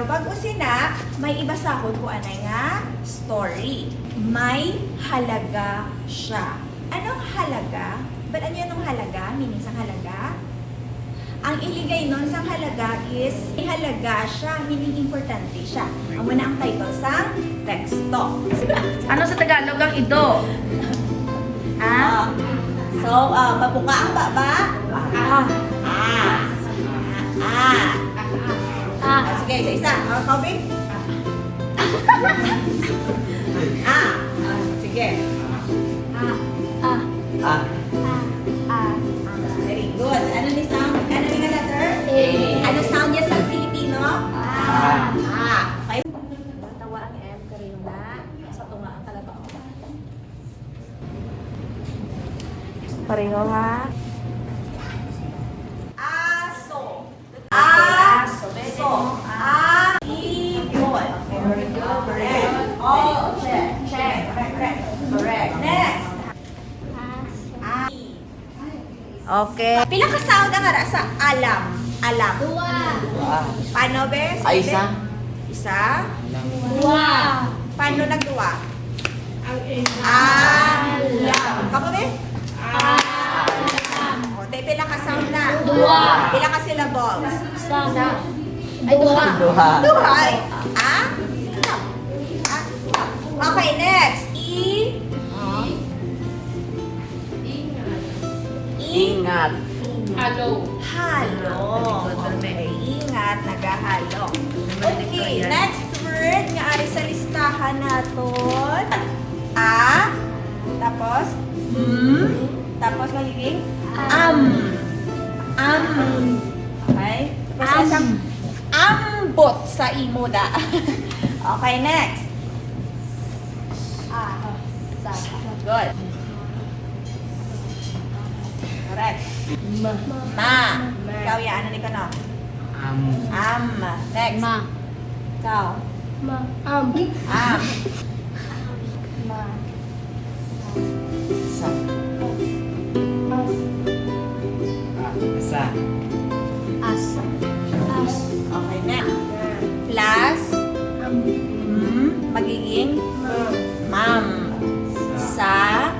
bago sina, may iba sa ako kung anay nga story. May halaga siya. Anong halaga? Ba't ano yun ang halaga? Meaning sa halaga? Ang iligay nun sa halaga is, may halaga siya, meaning importante siya. Ang muna ang title sa teksto. Ano sa Tagalog ang ido? Mabuka ang baba. Sige, isa-isa. Kobe? Sige. Very good. Ano ni sound? Ano ni nga letter? A. Ano sound niya sa Filipino? Okay. Tawa ang M, karin na. Sa tunga ang kalabaw. Pareho ha? Aso. Aso. Ibon. Very good. Correct. Oh, check. Correct. Next. Okay. Pila ka sound ang ara sa alam? Alam. Paano, be? Ay, isa. Isa? Dua. Paano nagduwa? Alam. Kapo, be? O, tayo pila ka sound na? Dua. Pila ka syllables? Dua. Duha. Duhay. Okay, next. Ingat. Halo. Okay, ingat, naghahalo. Okay, next word nga ari sa listahan naton. Tapos tapos magiging Okay? Tapos isang ambot sa imoda. Okay, next. Good. Correct. Ma. Ikaw yan. Ano ni ka no? Next. Ikaw. Isa. Isa. Okay, next. Plus. Magiging ma'am. Sa.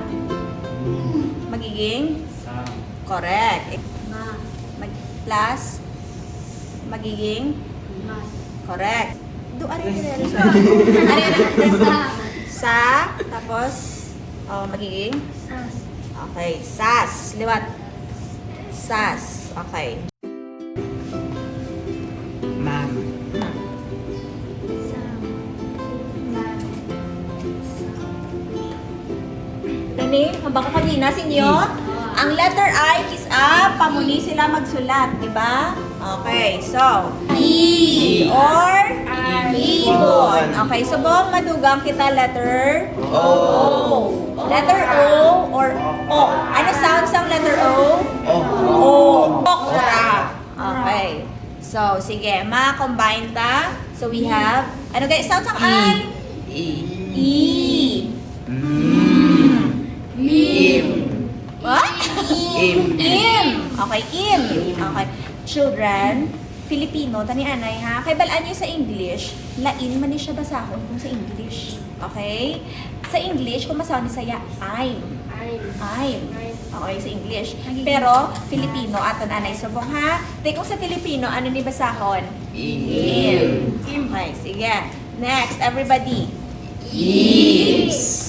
Magiging correct. Plus. Magiging correct. Ari sa. Tapos. Magiging. Okay. Sas. Liwat. Sas. Okay. Ma'am. Gani, hambang ka kanina, sinyo? Ang letter I is up. Pamuni sila magsulat, di ba? Okay, so. E or ibon. Okay, so buong madugang kita letter O. Letter O or O. Ano sounds ang letter O? O. Okra. Okay. So, sige, ma-combine ta. So, we have, ano guys, sounds ang I? E. What? Okay, im. Okay. Children, Filipino, tani anay ha. Kay balaan nyo sa English, lain man ni siya basahon kung sa English. Okay? Sa English, kung masahon ni saya, I'm. Okay, sa English. Pero, Filipino, aton anay subong ha. Tay kung sa Filipino, ano ni basahon? Im. Okay, sige. Next, everybody. Is.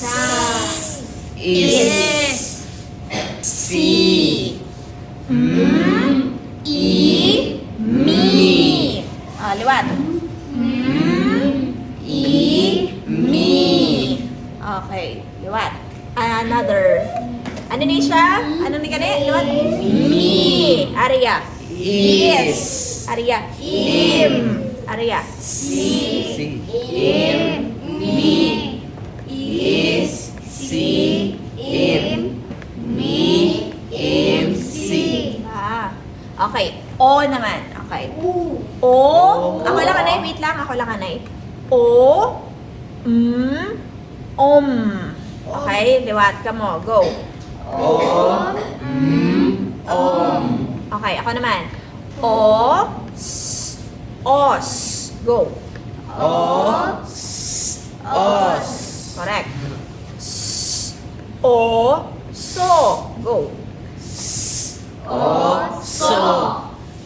Si. Mi. Liwat. Mi. Okay, liwat. Another. Ano ni siya? Ano ni kani? Liwat. Mi. Aria. Is. Aria. Im. Aria. Si. Mi. Is. Si. Mi. Si. Okay. O naman. Okay. O. Ako lang kanay. Wait lang. Ako lang kanay. O. Om. Okay. Liwat ka mo. Go. Okay. Ako naman. O. Os. Go. Os. Correct. O, so. Go. Oso.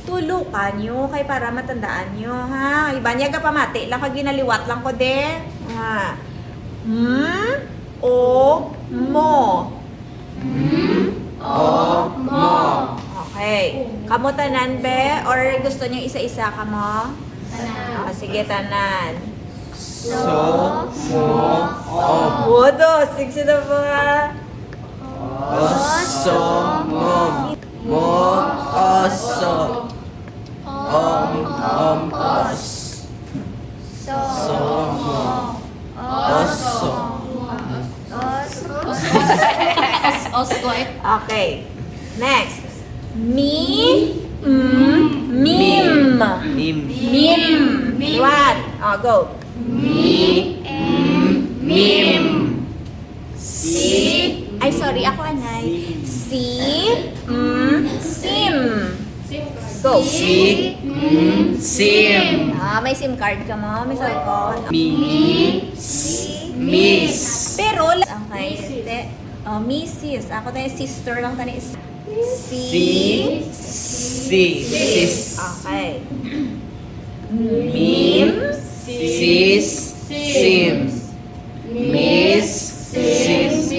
Tulukan nyo kay para matandaan nyo, ha? Iba niya ka pamati lang kag ginaliwat lang ko de. Ha. O, mo. Mo. Okay. Kamo tanan be? Or gusto niyo isa-isa ka mo? Sige, tanan. So, mo, om. Wodo, sige na ba? Oso, mom. Mo, oso. Os. So, mo. Oso. Okay. Next. Mim. Mim. What? Oh, go. Mim. Ay, sorry. Ako, anay. Sim. Go. Sim. May SIM card ka mo? May cellphone? Miss. Pero, okay. Mrs. Ako tayo, sister lang tayo. Sis. Okay. Sis. Sim. Miss. Sis.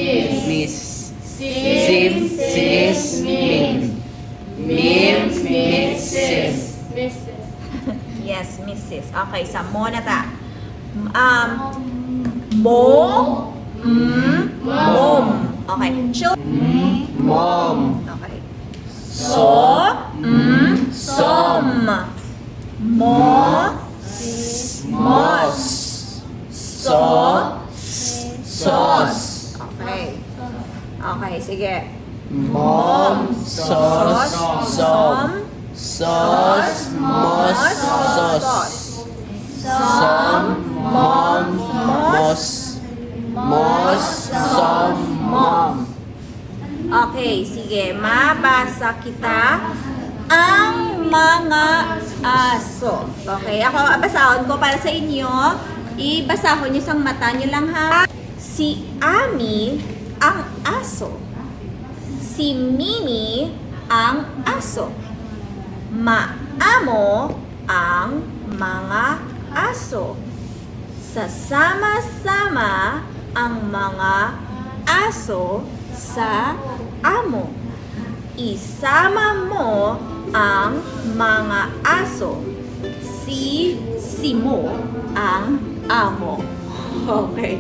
Miss. Sim. Sis. Mim. Mim. Misses. Yes, Mrs. Okay, sa mo na ta. Mom. Okay. Mom. Okay. Som. Mos. Sos. Okay. Okay, sige. Mom. Sos. Som. Sos. Mos. Sos. Som. Mom. Mos. Mos. Som. Mom. Okay, sige. Mabasa kita ang mga aso. Okay, ako basahon ko para sa inyo. Ibasahon niyo sa mata niyo lang, ha. Si Ami ang aso. Si Mimi ang aso. Maamo ang mga aso. Sasama-sama ang mga aso sa amo. Isama mo ang mga aso. Simo ang amo. Okay.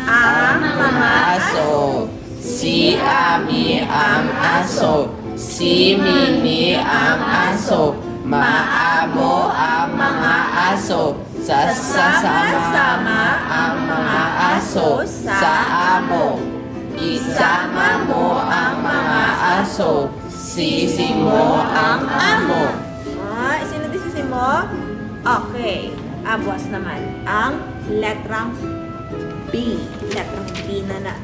Ang mga Aso. Si Ami ang aso. Si Mimi ang aso. Maamo ang mga aso. Sasama ang mga aso sa amo. Isama mo ang mga aso. Sisimo ang amo. Sino din si Simo? Okay. Buwas naman. Ang letrang B. Letrang B na